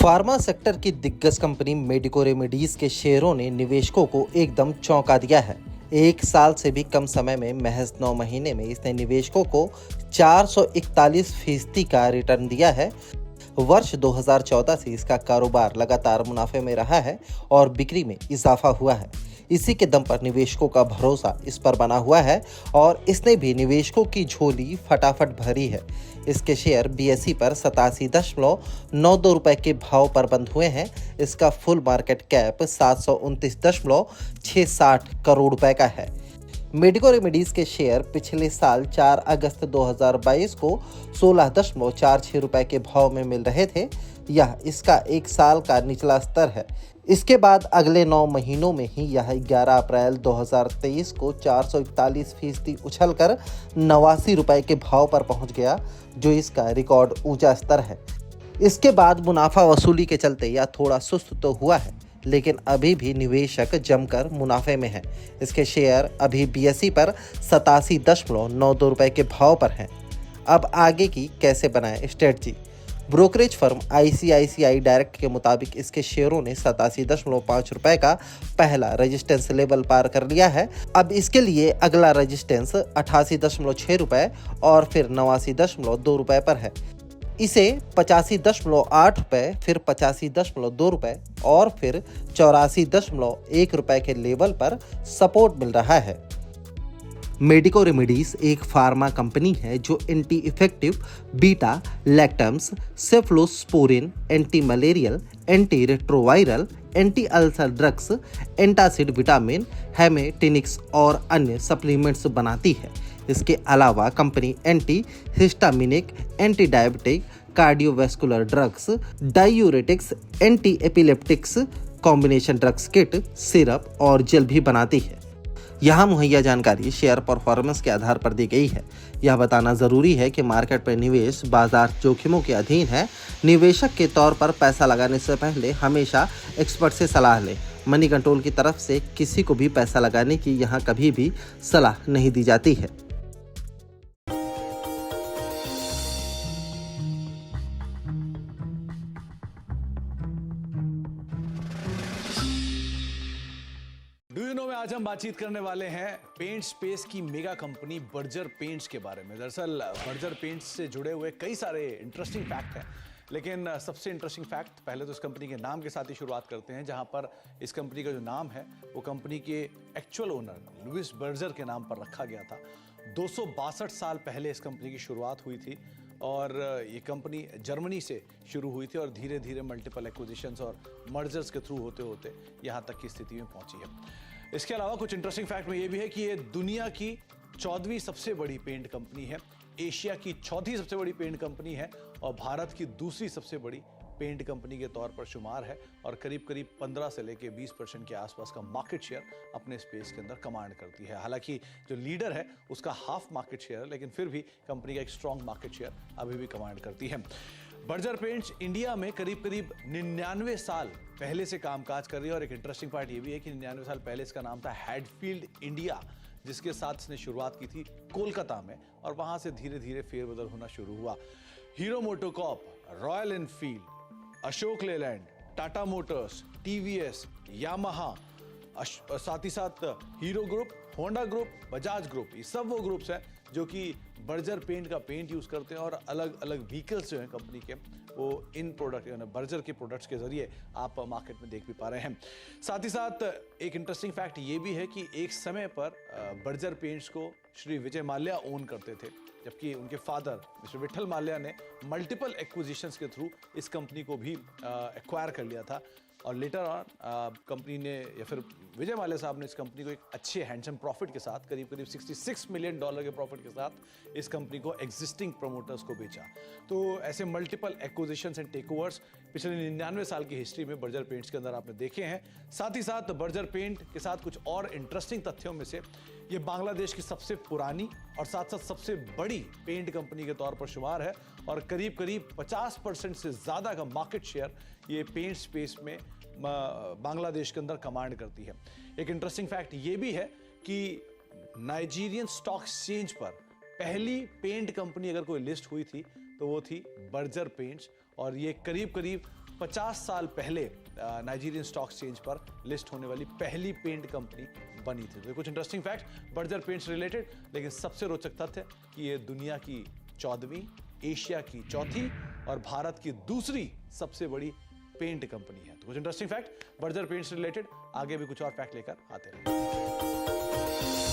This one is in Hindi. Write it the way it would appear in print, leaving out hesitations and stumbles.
फार्मा सेक्टर की दिग्गज कंपनी मेडिको रेमेडीज के शेयरों ने निवेशकों को एकदम चौंका दिया है। एक साल से भी कम समय में महज 9 महीने में इसने निवेशकों को 441% का रिटर्न दिया है। वर्ष 2014 से इसका कारोबार लगातार मुनाफे में रहा है और बिक्री में इजाफा हुआ है। इसी के दम पर निवेशकों का भरोसा इस पर बना हुआ है और इसने भी निवेशकों की झोली फटाफट भरी है। इसके शेयर बीएसई पर 87.92 रुपए के भाव पर बंद हुए हैं। इसका फुल मार्केट कैप 729.68 करोड़ रुपए का है। मेडिको रेमेडीज के शेयर पिछले साल 4 अगस्त 2022 को 16.46 रुपए के भाव में मिल रहे थे। यह इसका एक साल का निचला स्तर है। इसके बाद अगले 9 महीनों में ही यह 11 अप्रैल 2023 को 441% उछलकर 89 रुपए के भाव पर पहुंच गया, जो इसका रिकॉर्ड ऊंचा स्तर है। इसके बाद मुनाफा वसूली के चलते यह थोड़ा सुस्त तो हुआ है, लेकिन अभी भी निवेशक जमकर मुनाफे में हैं। इसके शेयर अभी बीएसई पर 87.92 रुपए के भाव पर हैं। अब आगे की कैसे बनाएं strategy. Brokerage firm ICICI direct के मुताबिक इसके शेयरों ने 87.5 रुपए का पहला रेजिस्टेंस लेवल पार कर लिया है। अब इसके लिए अगला रेजिस्टेंस 88.6 रुपए और फिर 89.2 रुपए पर है। इसे 85.8 रुपए, फिर 85.2 रुपए और फिर 84.1 रुपए के लेवल पर सपोर्ट मिल रहा है। मेडिको रेमेडीज एक फार्मा कंपनी है जो anti infective beta lactams, cephalosporin, anti malarial, anti retroviral, anti ulcer drugs, antacid vitamin, haematinics और अन्य सप्लीमेंट्स बनाती है। इसके अलावा company anti histaminic, anti diabetic, cardiovascular drugs, diuretics, anti epileptics, combination drugs kit, syrup और जेल भी बनाती है। यहाँ मुहैया जानकारी शेयर परफॉर्मेंस के आधार पर दी गई है। यह बताना जरूरी है कि मार्केट पर निवेश बाजार जोखिमों के अधीन है। निवेशक के तौर पर पैसा लगाने से पहले हमेशा एक्सपर्ट से सलाह लें। मनी कंट्रोल की तरफ से किसी को भी पैसा लगाने की यहाँ कभी भी सलाह नहीं दी जाती है। डू यू नो में आज हम बातचीत करने वाले हैं पेंट स्पेस की मेगा कंपनी बर्जर पेंट्स के बारे में। दरअसल बर्जर पेंट्स से जुड़े हुए कई सारे इंटरेस्टिंग फैक्ट हैं, लेकिन सबसे इंटरेस्टिंग फैक्ट पहले तो इस कंपनी के नाम के साथ ही शुरुआत करते हैं, जहां पर इस कंपनी का जो नाम है वो कंपनी के एक्चुअल ओनर लुइस बर्जर के नाम पर रखा गया था। 262 साल पहले इस कंपनी की शुरुआत हुई थी और ये कंपनी जर्मनी से शुरू हुई थी और धीरे धीरे मल्टीपल एक्विजिशंस और मर्जर्स के थ्रू होते होते यहाँ तक की स्थिति में पहुंची है। इसके अलावा कुछ इंटरेस्टिंग फैक्ट में ये भी है कि ये दुनिया की 14वीं सबसे बड़ी पेंट कंपनी है, एशिया की चौथी सबसे बड़ी पेंट कंपनी है और भारत की दूसरी सबसे बड़ी पेंट कंपनी के तौर पर शुमार है और करीब करीब 15 से लेकर 20% के आसपास का मार्केट शेयर अपने स्पेस के अंदर कमांड करती है। हालांकि जो लीडर है उसका हाफ मार्केट शेयर है, लेकिन फिर भी कंपनी का एक स्ट्रॉन्ग मार्केट शेयर अभी भी कमांड करती है। बर्जर पेंट्स इंडिया में करीब करीब 99 साल पहले से कामकाज कर रही है और एक इंटरेस्टिंग पार्ट ये भी है कि 99 साल पहले इसका नाम था हैडफील्ड इंडिया, जिसके साथ इसने शुरुआत की थी कोलकाता में और वहां से धीरे धीरे फेरबदल होना शुरू हुआ। Hero MotoCorp, royal Enfield, Ashok Leyland, Tata Motors, TVS, Yamaha, साथ ही साथ hero group, Honda group, Bajaj group, ये सब वो ग्रुप्स हैं जो कि बर्जर पेंट का पेंट यूज करते हैं और अलग अलग व्हीकल्स जो हैं कंपनी के वो इन प्रोडक्ट यानी बर्जर के प्रोडक्ट्स के जरिए आप मार्केट में देख भी पा रहे हैं। साथ ही साथ एक इंटरेस्टिंग फैक्ट ये भी है कि एक समय पर बर्जर पेंट्स को श्री विजय माल्या ओन करते थे, जबकि उनके फादर मिस्टर विठल माल्या ने मल्टीपल एक्विजिशंस के थ्रू इस कंपनी को भी एक्वायर कर लिया था और लेटर ऑन कंपनी ने या फिर विजय माल्या साहब ने इस कंपनी को एक अच्छे हैंडसम प्रॉफिट के साथ करीब करीब $66 मिलियन के प्रॉफिट के साथ इस कंपनी को एग्जिस्टिंग प्रमोटर्स को बेचा। तो ऐसे मल्टीपल एक्विजिशंस एंड टेकओवर्स पिछले 99 साल की हिस्ट्री में बर्जर पेंट्स के अंदर आपने देखे हैं। साथ ही साथ बर्जर पेंट के साथ कुछ और इंटरेस्टिंग तथ्यों में से ये बांग्लादेश की सबसे पुरानी और साथ साथ सबसे बड़ी पेंट कंपनी के तौर पर शुमार है और करीब करीब 50% से ज्यादा का मार्केट शेयर ये पेंट स्पेस में बांग्लादेश के अंदर कमांड करती है। एक इंटरेस्टिंग फैक्ट ये भी है कि नाइजीरियन स्टॉक एक्सचेंज पर पहली पेंट कंपनी अगर कोई लिस्ट हुई थी तो वो थी बर्जर पेंट्स और ये करीब करीब 50 साल पहले नाइजीरियन स्टॉक एक्सचेंज पर लिस्ट होने वाली पहली पेंट कंपनी बनी थी। तो कुछ interesting fact Berger paints related, लेकिन सबसे रोचक तथ्य कि ये दुनिया की 14वीं, एशिया की चौथी और भारत की दूसरी सबसे बड़ी पेंट कंपनी है। तो कुछ interesting fact Berger paints related, आगे भी कुछ और फैक्ट लेकर आते हैं।